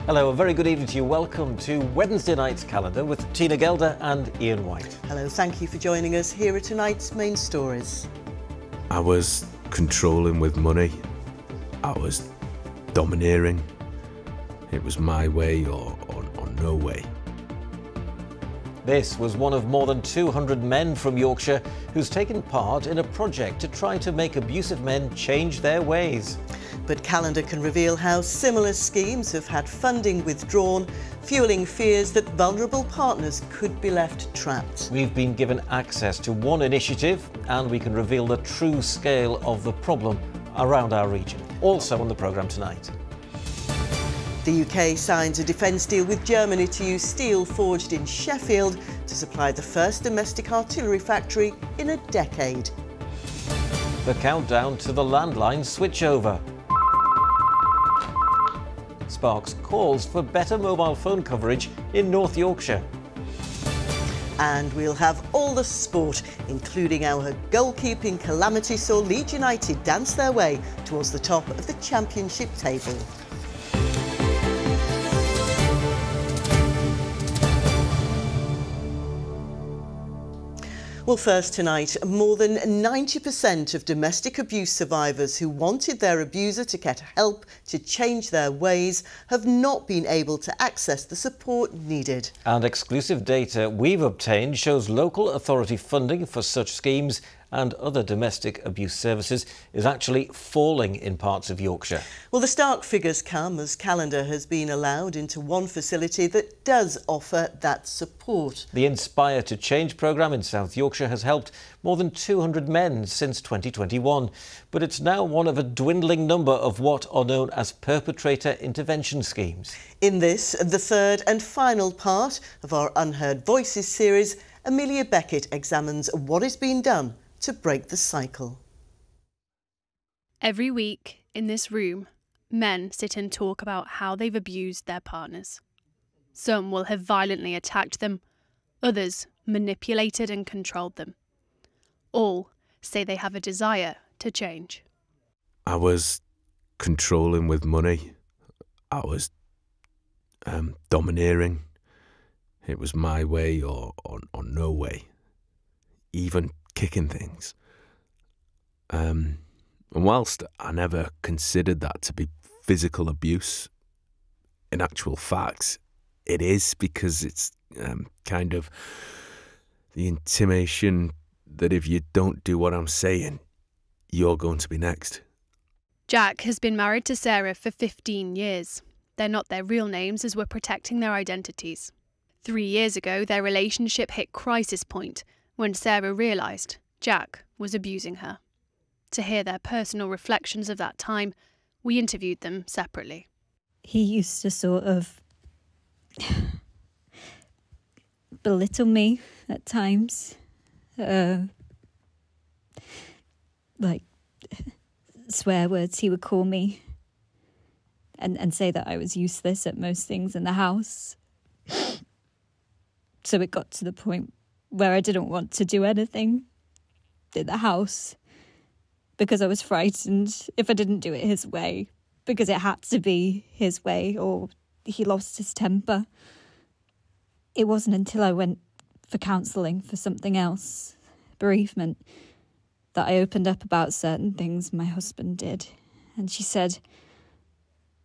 Hello, a very good evening to you. Welcome to Wednesday night's calendar with Tina Gelder and Ian White. Hello, thank you for joining us. Here are tonight's main stories. I was controlling with money. I was domineering. It was my way or no way. This was one of more than 200 men from Yorkshire who's taken part in a project to try to make abusive men change their ways. But Calendar can reveal how similar schemes have had funding withdrawn, fueling fears that vulnerable partners could be left trapped. We've been given access to one initiative and we can reveal the true scale of the problem around our region. Also on the programme tonight. The UK signs a defence deal with Germany to use steel forged in Sheffield to supply the first domestic artillery factory in a decade. The countdown to the landline switchover. Sparks calls for better mobile phone coverage in North Yorkshire. And we'll have all the sport, including our goalkeeping calamity saw Leeds United dance their way towards the top of the Championship table. Well, first tonight, more than 90% of domestic abuse survivors who wanted their abuser to get help to change their ways have not been able to access the support needed. And exclusive data we've obtained shows local authority funding for such schemes and other domestic abuse services is actually falling in parts of Yorkshire. Well, the stark figures come as Calendar has been allowed into one facility that does offer that support. The Inspire to Change programme in South Yorkshire has helped more than 200 men since 2021, but it's now one of a dwindling number of what are known as perpetrator intervention schemes. In this, the third and final part of our Unheard Voices series, Amelia Beckett examines what is being done to break the cycle. Every week in this room, men sit and talk about how they've abused their partners. Some will have violently attacked them, others manipulated and controlled them. All say they have a desire to change. I was controlling with money. I was domineering. It was my way or no way. Even kicking things. And whilst I never considered that to be physical abuse, in actual fact, it is, because it's kind of the intimation that if you don't do what I'm saying, you're going to be next. Jack has been married to Sarah for 15 years. They're not their real names as we're protecting their identities. 3 years ago, their relationship hit crisis point when Sarah realised Jack was abusing her. To hear their personal reflections of that time, we interviewed them separately. He used to sort of belittle me at times. Like swear words he would call me and say that I was useless at most things in the house. So it got to the point where I didn't want to do anything in the house because I was frightened if I didn't do it his way, because it had to be his way or he lost his temper. It wasn't until I went for counselling for something else, bereavement, that I opened up about certain things my husband did. And she said,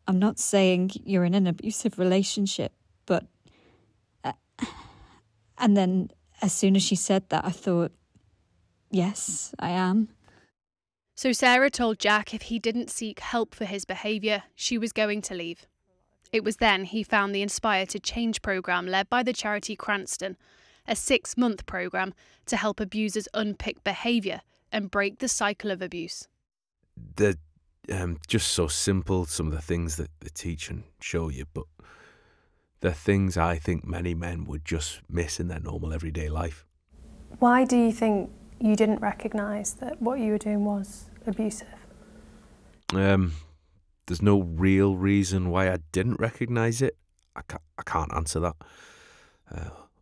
I'm not saying you're in an abusive relationship, but... And then as soon as she said that, I thought, yes, I am. So Sarah told Jack if he didn't seek help for his behaviour, she was going to leave. It was then he found the Inspire to Change programme led by the charity Cranston, a 6-month programme to help abusers unpick behaviour and break the cycle of abuse. They're just so simple, some of the things that they teach and show you, but they're things I think many men would just miss in their normal everyday life. Why do you think you didn't recognise that what you were doing was abusive? There's no real reason why I didn't recognise it. I can't answer that.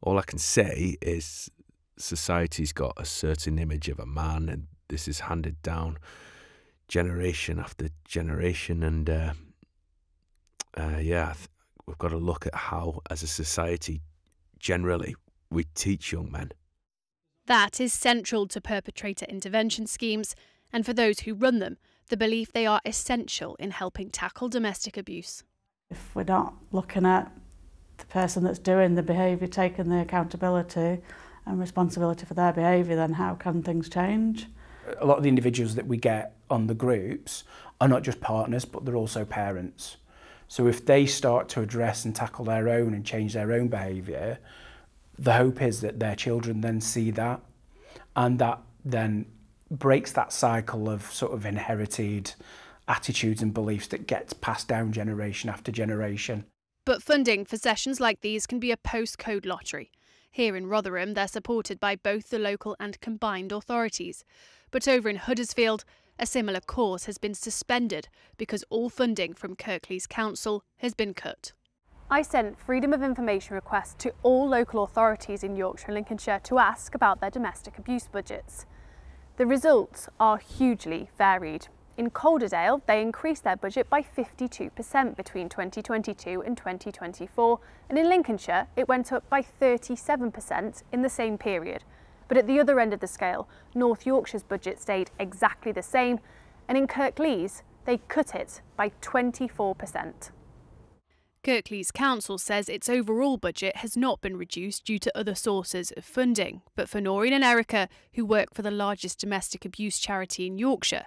All I can say is society's got a certain image of a man, and this is handed down generation after generation. And we've got to look at how, as a society, generally, we teach young men. That is central to perpetrator intervention schemes, and for those who run them, the belief they are essential in helping tackle domestic abuse. If we're not looking at the person that's doing the behaviour, taking the accountability and responsibility for their behaviour, then how can things change? A lot of the individuals that we get on the groups are not just partners, but they're also parents. So if they start to address and tackle their own and change their own behaviour, the hope is that their children then see that, and that then breaks that cycle of sort of inherited attitudes and beliefs that gets passed down generation after generation. But funding for sessions like these can be a postcode lottery. Here in Rotherham, they're supported by both the local and combined authorities. But over in Huddersfield, a similar course has been suspended because all funding from Kirklees Council has been cut. I sent Freedom of Information requests to all local authorities in Yorkshire and Lincolnshire to ask about their domestic abuse budgets. The results are hugely varied. In Calderdale, they increased their budget by 52% between 2022 and 2024, and in Lincolnshire, it went up by 37% in the same period. But at the other end of the scale, North Yorkshire's budget stayed exactly the same, and in Kirklees, they cut it by 24%. Kirklees Council says its overall budget has not been reduced due to other sources of funding. But for Noreen and Erica, who work for the largest domestic abuse charity in Yorkshire,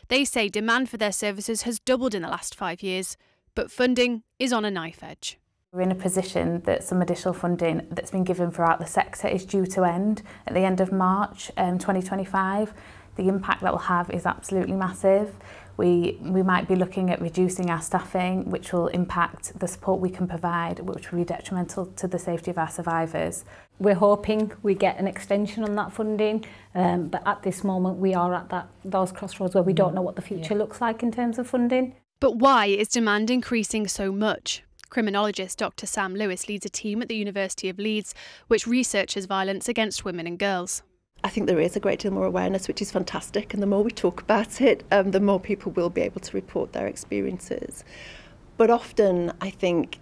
they say demand for their services has doubled in the last 5 years, but funding is on a knife edge. We're in a position that some additional funding that's been given throughout the sector is due to end at the end of March 2025. The impact that will have is absolutely massive. We might be looking at reducing our staffing, which will impact the support we can provide, which will be detrimental to the safety of our survivors. We're hoping we get an extension on that funding, but at this moment we are at those crossroads where we don't know what the future looks like in terms of funding. But why is demand increasing so much? Criminologist Dr. Sam Lewis leads a team at the University of Leeds which researches violence against women and girls. I think there is a great deal more awareness, which is fantastic, and the more we talk about it, the more people will be able to report their experiences. But often, I think,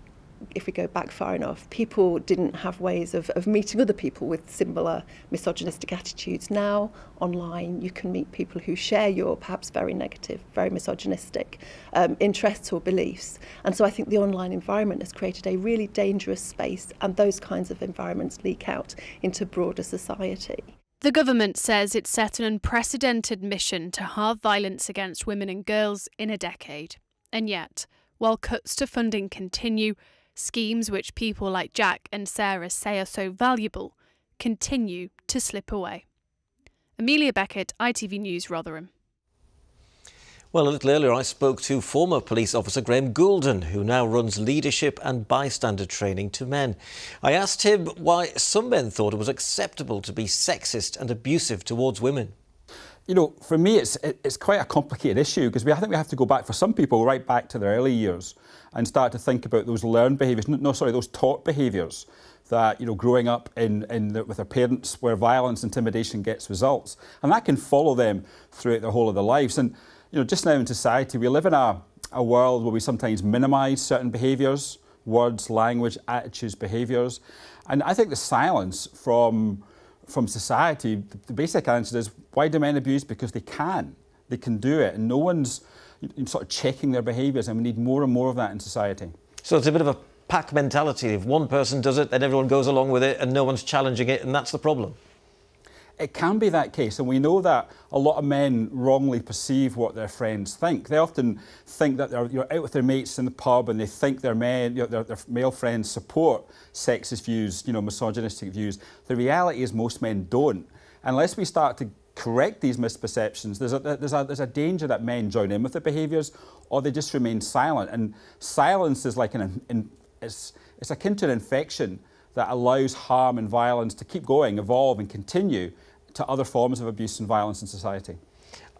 if we go back far enough, people didn't have ways of meeting other people with similar misogynistic attitudes. Now, online, you can meet people who share your perhaps very negative, very misogynistic interests or beliefs. And so I think the online environment has created a really dangerous space, and those kinds of environments leak out into broader society. The government says it's set an unprecedented mission to halve violence against women and girls in a decade. And yet, while cuts to funding continue, schemes which people like Jack and Sarah say are so valuable continue to slip away. Amelia Beckett, ITV News, Rotherham. Well, a little earlier I spoke to former police officer Graham Goulden, who now runs leadership and bystander training to men. I asked him why some men thought it was acceptable to be sexist and abusive towards women. You know, for me, it's quite a complicated issue because I think we have to go back, for some people, right back to their early years and start to think about those learned behaviours, those taught behaviours that, you know, growing up with their parents where violence, intimidation gets results. And that can follow them throughout the whole of their lives. And, you know, just now in society, we live in a world where we sometimes minimise certain behaviours, words, language, attitudes, behaviours. And I think the silence from society, the basic answer is, why do men abuse? Because they can do it, and no one's sort of checking their behaviours, and we need more and more of that in society. So it's a bit of a pack mentality. If one person does it, then everyone goes along with it and no one's challenging it, and that's the problem. It can be that case, and we know that a lot of men wrongly perceive what their friends think. They often think that they're out with their mates in the pub and they think their male friends support sexist views, misogynistic views. The reality is most men don't. Unless we start to correct these misperceptions, there's a danger that men join in with the behaviours or they just remain silent. And silence is like it's akin to an infection that allows harm and violence to keep going, evolve and continue to other forms of abuse and violence in society.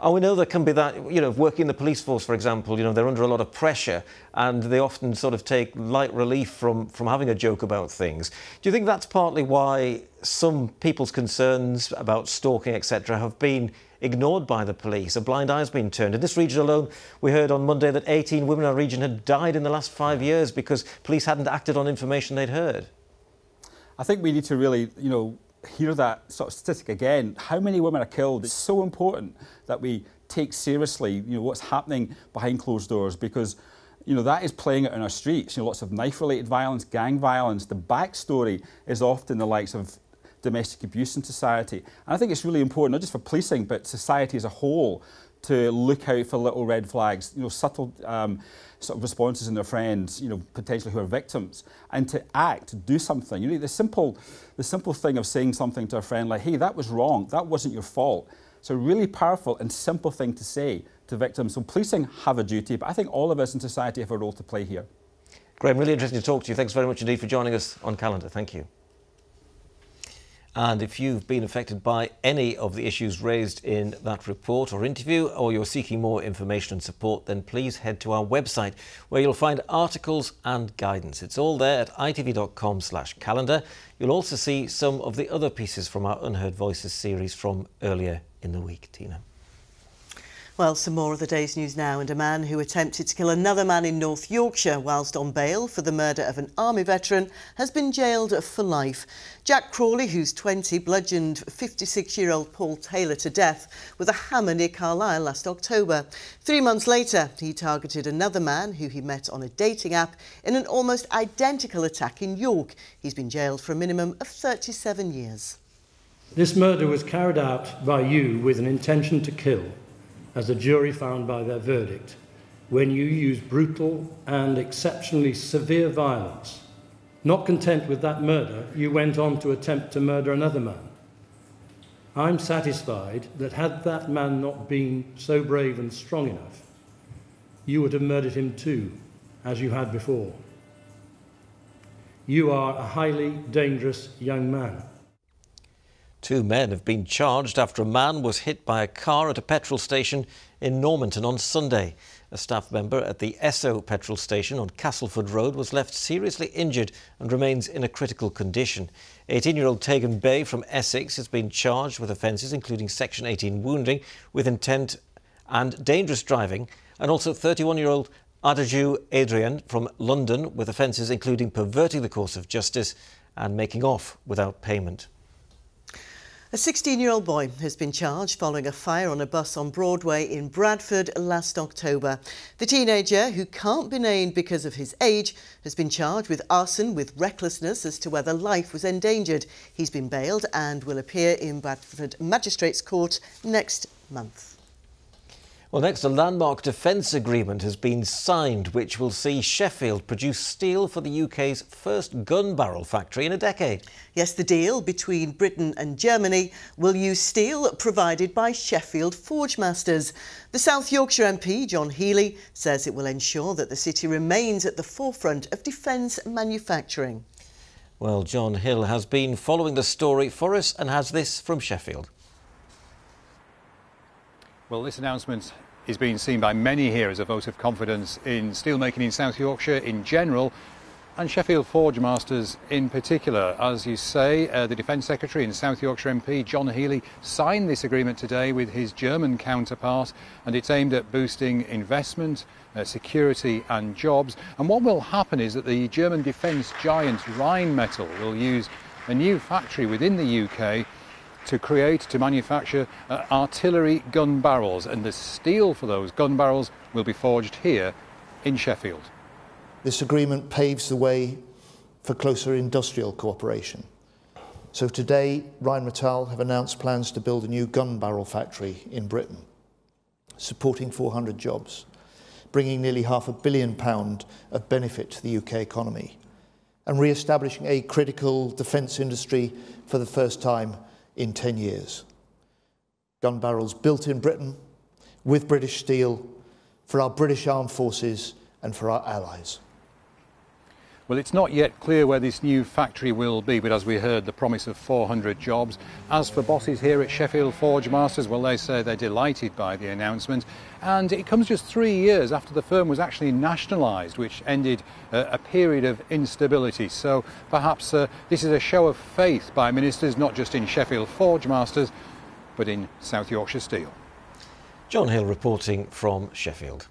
And we know there can be that, working in the police force, for example, they're under a lot of pressure and they often sort of take light relief from having a joke about things. Do you think that's partly why some people's concerns about stalking, etc., have been ignored by the police? A blind eye's been turned. In this region alone, we heard on Monday that 18 women in our region had died in the last 5 years because police hadn't acted on information they'd heard. I think we need to really, hear that sort of statistic again. How many women are killed? It's so important that we take seriously, what's happening behind closed doors, because, that is playing out in our streets. Lots of knife-related violence, gang violence. The backstory is often the likes of domestic abuse in society. And I think it's really important, not just for policing, but society as a whole, to look out for little red flags, subtle sort of responses in their friends, potentially who are victims, and to act, to do something. The simple thing of saying something to a friend like, hey, that was wrong, that wasn't your fault. It's a really powerful and simple thing to say to victims. So policing have a duty, but I think all of us in society have a role to play here. Graham, really interesting to talk to you. Thanks very much indeed for joining us on Calendar. Thank you. And if you've been affected by any of the issues raised in that report or interview, or you're seeking more information and support, then please head to our website where you'll find articles and guidance. It's all there at itv.com/calendar. You'll also see some of the other pieces from our Unheard Voices series from earlier in the week. Tina. Well, some more of the day's news now, and a man who attempted to kill another man in North Yorkshire whilst on bail for the murder of an army veteran has been jailed for life. Jack Crawley, who's 20, bludgeoned 56-year-old Paul Taylor to death with a hammer near Carlisle last October. 3 months later, he targeted another man who he met on a dating app in an almost identical attack in York. He's been jailed for a minimum of 37 years. This murder was carried out by you with an intention to kill, as the jury found by their verdict, when you used brutal and exceptionally severe violence. Not content with that murder, you went on to attempt to murder another man. I'm satisfied that had that man not been so brave and strong enough, you would have murdered him too, as you had before. You are a highly dangerous young man. 2 men have been charged after a man was hit by a car at a petrol station in Normanton on Sunday. A staff member at the Esso petrol station on Castleford Road was left seriously injured and remains in a critical condition. 18-year-old Tegan Bay from Essex has been charged with offences including Section 18 wounding with intent and dangerous driving, and also 31-year-old Adaju Adrian from London with offences including perverting the course of justice and making off without payment. A 16-year-old boy has been charged following a fire on a bus on Broadway in Bradford last October. The teenager, who can't be named because of his age, has been charged with arson with recklessness as to whether life was endangered. He's been bailed and will appear in Bradford Magistrates Court next month. Well, next, a landmark defence agreement has been signed, which will see Sheffield produce steel for the UK's first gun barrel factory in a decade. Yes, the deal between Britain and Germany will use steel provided by Sheffield Forgemasters. The South Yorkshire MP, John Healey, says it will ensure that the city remains at the forefront of defence manufacturing. Well, John Hill has been following the story for us and has this from Sheffield. Well, this announcement is being seen by many here as a vote of confidence in steelmaking in South Yorkshire in general and Sheffield Forgemasters in particular. As you say, the Defence Secretary and South Yorkshire MP John Healey signed this agreement today with his German counterpart, and it's aimed at boosting investment, security and jobs. And what will happen is that the German defence giant Rheinmetall will use a new factory within the UK to manufacture artillery gun barrels, and the steel for those gun barrels will be forged here in Sheffield. This agreement paves the way for closer industrial cooperation. So today, Rheinmetall have announced plans to build a new gun barrel factory in Britain, supporting 400 jobs, bringing nearly £500 million of benefit to the UK economy, and re-establishing a critical defence industry for the first time in 10 years. Gun barrels built in Britain, with British steel, for our British armed forces and for our allies. Well, it's not yet clear where this new factory will be, but as we heard, the promise of 400 jobs. As for bosses here at Sheffield Forgemasters, well, they say they're delighted by the announcement. And it comes just 3 years after the firm was actually nationalised, which ended a period of instability. So perhaps this is a show of faith by ministers, not just in Sheffield Forgemasters, but in South Yorkshire Steel. John Hill reporting from Sheffield.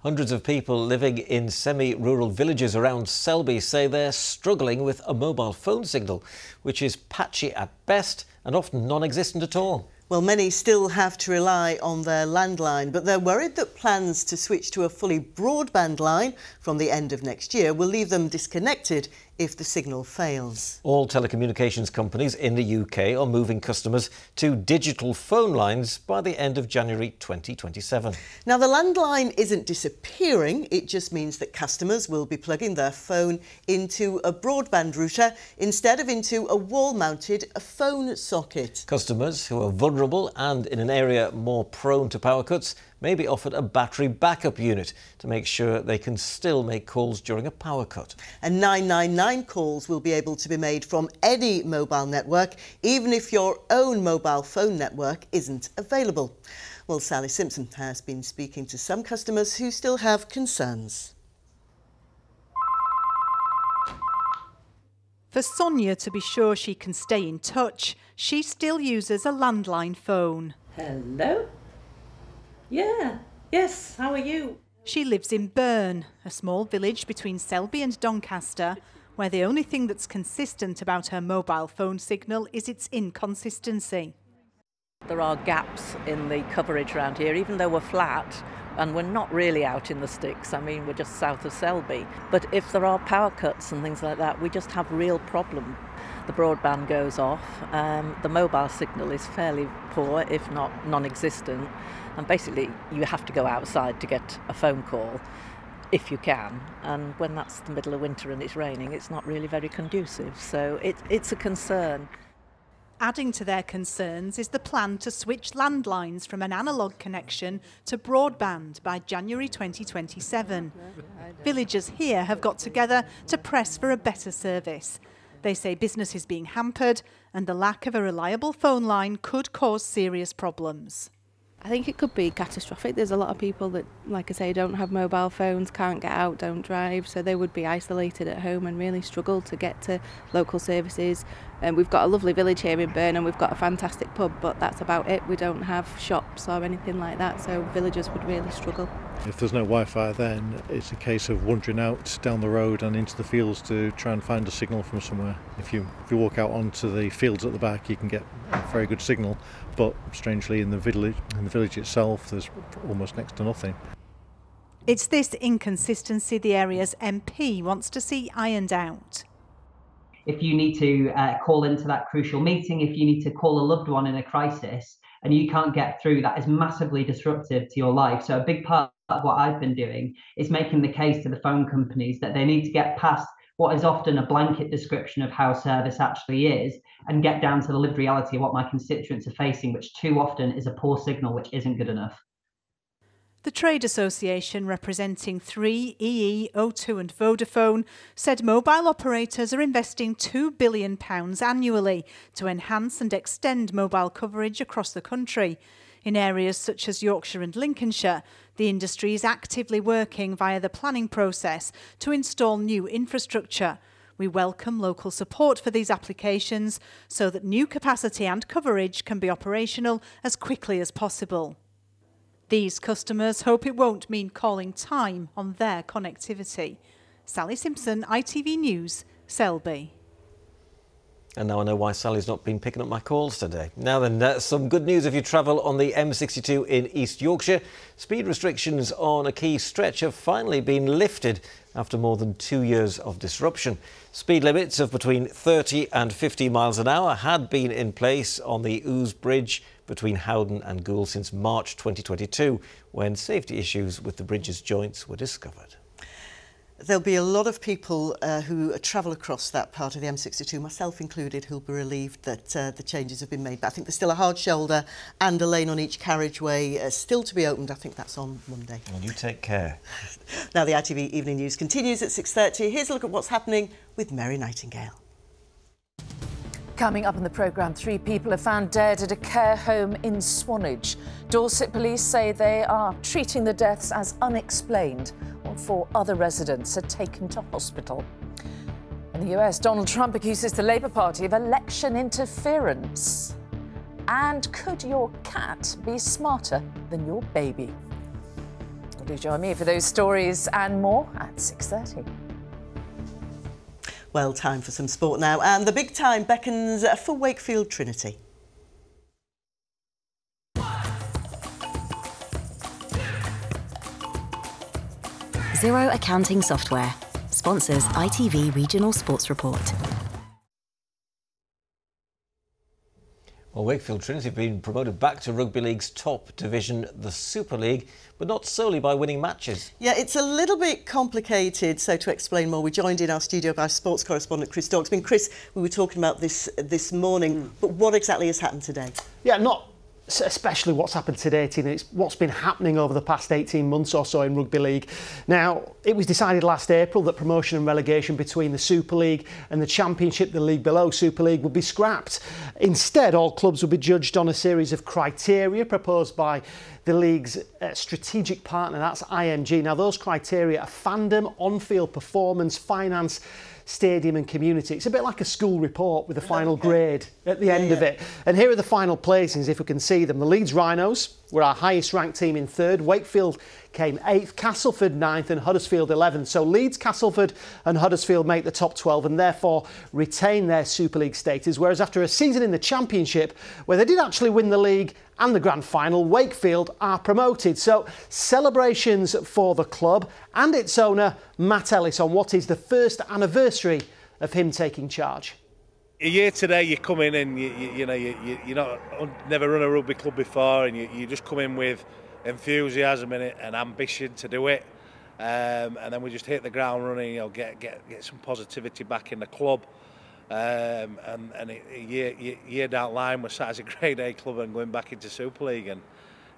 Hundreds of people living in semi-rural villages around Selby say they're struggling with a mobile phone signal, which is patchy at best and often non-existent at all. Well, many still have to rely on their landline, but they're worried that plans to switch to a fully broadband line from the end of next year will leave them disconnected if the signal fails. All telecommunications companies in the UK are moving customers to digital phone lines by the end of January 2027. Now, the landline isn't disappearing. It just means that customers will be plugging their phone into a broadband router instead of into a wall-mounted phone socket. Customers who are vulnerable and in an area more prone to power cuts may be offered a battery backup unit to make sure they can still make calls during a power cut. And 999 calls will be able to be made from any mobile network, even if your own mobile phone network isn't available. Well, Sally Simpson has been speaking to some customers who still have concerns. For Sonia to be sure she can stay in touch, she still uses a landline phone. Hello? Yeah, yes, how are you? She lives in Burn, a small village between Selby and Doncaster, where the only thing that's consistent about her mobile phone signal is its inconsistency. There are gaps in the coverage around here, even though we're flat, and we're not really out in the sticks. I mean, we're just south of Selby. But if there are power cuts and things like that, we just have real problem. The broadband goes off, the mobile signal is fairly poor, if not non-existent, and basically you have to go outside to get a phone call if you can, and when that's the middle of winter and it's raining, it's not really very conducive, so it's a concern. Adding to their concerns is the plan to switch landlines from an analogue connection to broadband by January 2027. Villagers here have got together to press for a better service. They say business is being hampered and the lack of a reliable phone line could cause serious problems. I think it could be catastrophic. There's a lot of people that, like I say, don't have mobile phones, can't get out, don't drive, so they would be isolated at home and really struggle to get to local services. And we've got a lovely village here in Burn and we've got a fantastic pub, but that's about it. We don't have shops or anything like that, so villagers would really struggle. If there's no Wi-Fi, then it's a case of wandering out down the road and into the fields to try and find a signal from somewhere. If you walk out onto the fields at the back, you can get a very good signal, but strangely in the village itself, there's almost next to nothing. It's this inconsistency the area's MP wants to see ironed out. If you need to call into that crucial meeting, if you need to call a loved one in a crisis and you can't get through, that is massively disruptive to your life. So a big part of what I've been doing is making the case to the phone companies that they need to get past what is often a blanket description of how service actually is and get down to the lived reality of what my constituents are facing, which too often is a poor signal which isn't good enough. The trade association representing 3, EE, O2 and Vodafone said mobile operators are investing £2 billion annually to enhance and extend mobile coverage across the country. In areas such as Yorkshire and Lincolnshire, the industry is actively working via the planning process to install new infrastructure. We welcome local support for these applications so that new capacity and coverage can be operational as quickly as possible. These customers hope it won't mean calling time on their connectivity. Sally Simpson, ITV News, Selby. And now I know why Sally's not been picking up my calls today. Now then, some good news if you travel on the M62 in East Yorkshire. Speed restrictions on a key stretch have finally been lifted after more than 2 years of disruption. Speed limits of between 30 and 50 miles an hour had been in place on the Ouse Bridge between Howden and Goole since March 2022, when safety issues with the bridge's joints were discovered. There'll be a lot of people who travel across that part of the M62, myself included, who'll be relieved that the changes have been made. But I think there's still a hard shoulder and a lane on each carriageway still to be opened. I think that's on Monday. Well, you take care. Now the ITV Evening News continues at 6:30. Here's a look at what's happening with Mary Nightingale. Coming up in the programme, 3 people are found dead at a care home in Swanage. Dorset police say they are treating the deaths as unexplained, while 4 other residents are taken to hospital. In the US, Donald Trump accuses the Labour Party of election interference. And could your cat be smarter than your baby? Well, do join me for those stories and more at 6:30. Well, time for some sport now, and the big time beckons for Wakefield Trinity. Xero Accounting Software sponsors ITV Regional Sports Report. Well, Wakefield Trinity have been promoted back to Rugby League's top division, the Super League, but not solely by winning matches. Yeah, it's a little bit complicated. So to explain more, we're joined in our studio by sports correspondent Chris Dawkes. I mean, Chris, we were talking about this morning, but what exactly has happened today? Yeah, not especially what's happened today, Tina. It's what's been happening over the past 18 months or so in Rugby League. Now, it was decided last April that promotion and relegation between the Super League and the Championship, the league below Super League, would be scrapped. Instead, all clubs would be judged on a series of criteria proposed by the league's strategic partner, that's IMG. Now, those criteria are fandom, on-field performance, finance, stadium and community. It's a bit like a school report with a final grade at the end of it. And here are the final placings, if we can see them. The Leeds Rhinos were our highest ranked team in 3rd. Wakefield came 8th, Castleford 9th and Huddersfield 11th. So Leeds, Castleford and Huddersfield make the top 12 and therefore retain their Super League status. Whereas after a season in the Championship, where they did actually win the league and the grand final, Wakefield are promoted. So celebrations for the club and its owner, Matt Ellis, on what is the first anniversary of him taking charge. A year today, you come in and you're not never run a rugby club before, and you just come in with enthusiasm and ambition to do it, and then we just hit the ground running. Get some positivity back in the club, and a year down the line, we're sat as a Grade A club and going back into Super League, and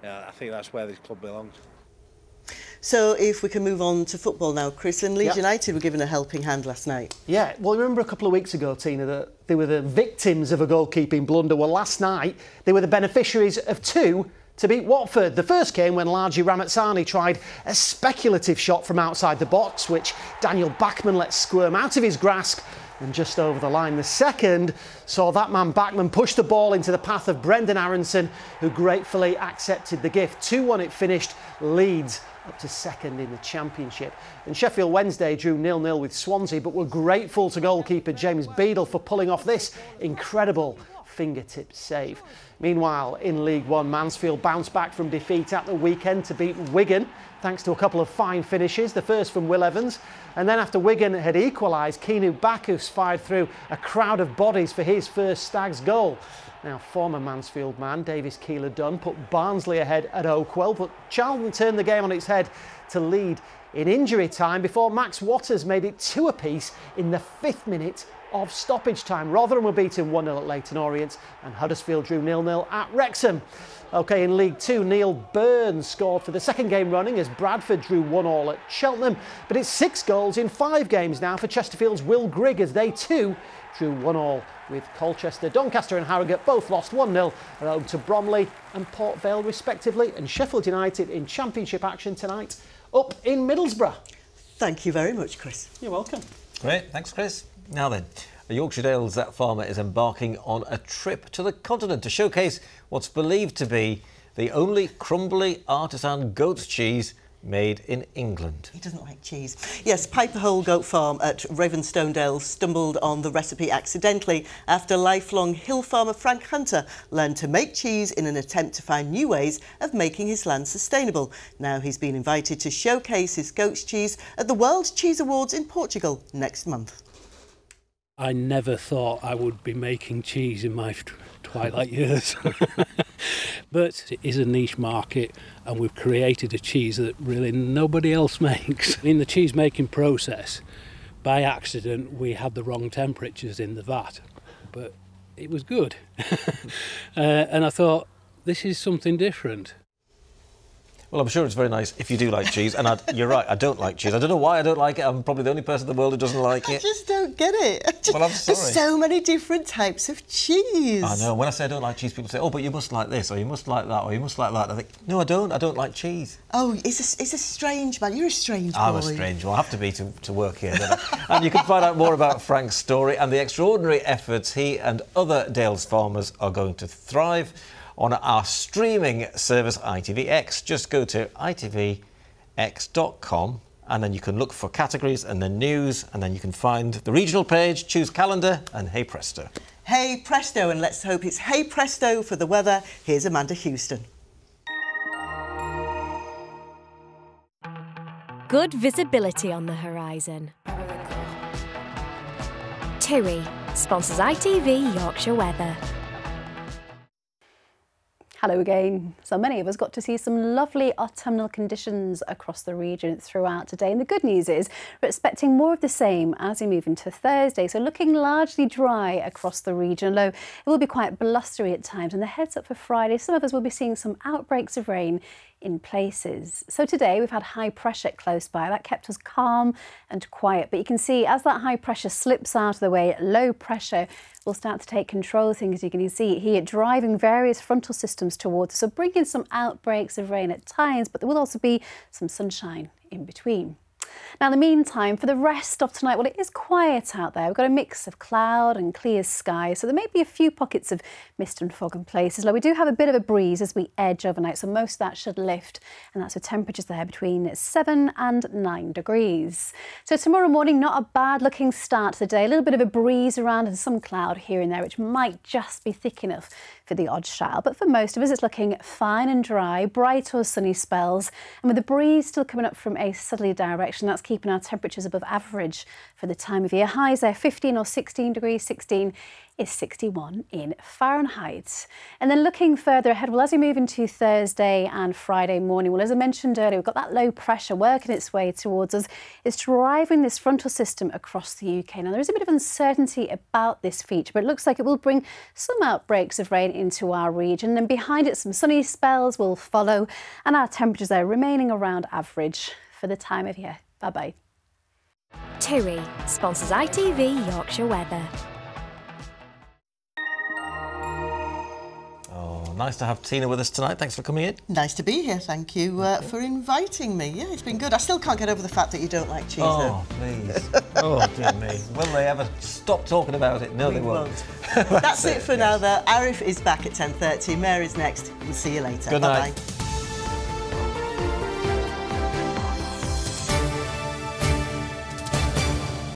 I think that's where this club belongs. So if we can move on to football now, Chris, and Leeds United were given a helping hand last night. Yeah, well, remember a couple of weeks ago, Tina, that they were the victims of a goalkeeping blunder. Well, last night, they were the beneficiaries of 2 to beat Watford. The first came when Largi Ramazzani tried a speculative shot from outside the box, which Daniel Bachmann let squirm out of his grasp and just over the line. The second saw that man Bachmann push the ball into the path of Brendan Aronson, who gratefully accepted the gift. 2-1 it finished. Leeds up to 2nd in the Championship. And Sheffield Wednesday drew 0-0 with Swansea, but were grateful to goalkeeper James Beadle for pulling off this incredible fingertip save. Meanwhile, in League One, Mansfield bounced back from defeat at the weekend to beat Wigan, thanks to a couple of fine finishes, the first from Will Evans. And then after Wigan had equalised, Keanu Bacchus fired through a crowd of bodies for his first Stags goal. Now, former Mansfield man Davis Keeler-Dunn put Barnsley ahead at Oakwell, but Charlton turned the game on its head to lead in injury time before Max Waters made it 2 apiece in the 5th minute of stoppage time. Rotherham were beaten 1-0 at Leyton Orient and Huddersfield drew 0-0 at Wrexham. OK, in League Two, Neil Burns scored for the 2nd game running as Bradford drew 1-1 at Cheltenham. But it's 6 goals in 5 games now for Chesterfield's Will Grigg as they too drew 1-1 with Colchester. Doncaster and Harrogate both lost 1-0 at home to Bromley and Port Vale respectively. And Sheffield United in Championship action tonight up in Middlesbrough. Thank you very much, Chris. You're welcome. Great, thanks, Chris. Now then, a Yorkshire Dales farmer is embarking on a trip to the continent to showcase what's believed to be the only crumbly artisan goat cheese made in England. He doesn't like cheese. Yes, Piper Hole Goat Farm at Ravensstone Dales stumbled on the recipe accidentally after lifelong hill farmer Frank Hunter learned to make cheese in an attempt to find new ways of making his land sustainable. Now he's been invited to showcase his goat's cheese at the World Cheese Awards in Portugal next month. I never thought I would be making cheese in my twilight years. But it is a niche market, and we've created a cheese that really nobody else makes. In the cheese making process, by accident, we had the wrong temperatures in the vat, but it was good. And I thought, this is something different. Well, I'm sure it's very nice if you do like cheese, and you're right, I don't like cheese. I don't know why I don't like it. I'm probably the only person in the world who doesn't like it. I just don't get it. Well, I'm sorry. There's so many different types of cheese. I know. When I say I don't like cheese, people say, oh, but you must like this, or you must like that, or you must like that. I think, no, I don't. I don't like cheese. Oh, it's a strange man. You're a strange boy. I'm a strange one. I have to be to work here, don't I? And you can find out more about Frank's story and the extraordinary efforts he and other Dales farmers are going to thrive on our streaming service ITVX. Just go to itvx.com and then you can look for categories and then news, and then you can find the regional page, choose calendar, and hey presto. Hey presto, and let's hope it's hey presto for the weather. Here's Amanda Houston. Good visibility on the horizon. TUI sponsors ITV Yorkshire Weather. Hello again. So many of us got to see some lovely autumnal conditions across the region throughout today. And the good news is we're expecting more of the same as we move into Thursday. So looking largely dry across the region, although it will be quite blustery at times. And the heads up for Friday, some of us will be seeing some outbreaks of rain in places. So today we've had high pressure close by. That kept us calm and quiet. But you can see as that high pressure slips out of the way, low pressure will start to take control of things. You can see here driving various frontal systems towards us. So bringing some outbreaks of rain at times, but there will also be some sunshine in between. Now, in the meantime, for the rest of tonight, well, it is quiet out there. We've got a mix of cloud and clear sky, so there may be a few pockets of mist and fog in places. Like we do have a bit of a breeze as we edge overnight, so most of that should lift, and that's with temperatures there between 7 and 9 degrees. So tomorrow morning, not a bad looking start to the day. A little bit of a breeze around and some cloud here and there, which might just be thick enough for the odd shower. But for most of us, it's looking fine and dry, bright or sunny spells, and with the breeze still coming up from a southerly direction, that's keeping our temperatures above average for the time of year. Highs there 15 or 16 degrees, 16 is 61 in Fahrenheit. And then looking further ahead, well, as we move into Thursday and Friday morning, well, as I mentioned earlier, we've got that low pressure working its way towards us. It's driving this frontal system across the UK. Now, there is a bit of uncertainty about this feature, but it looks like it will bring some outbreaks of rain into our region. And behind it, some sunny spells will follow, and our temperatures are remaining around average for the time of year. Bye-bye. TUI sponsors ITV Yorkshire Weather. Nice to have Tina with us tonight. Thanks for coming in. Nice to be here. Thank you for inviting me. Yeah, it's been good. I still can't get over the fact that you don't like cheese. Oh, please. Oh, dear me. Will they ever stop talking about it? No, they won't. That's it for now, though. Arif is back at 10:30. Mary's next. We'll see you later. Good night. Bye-bye.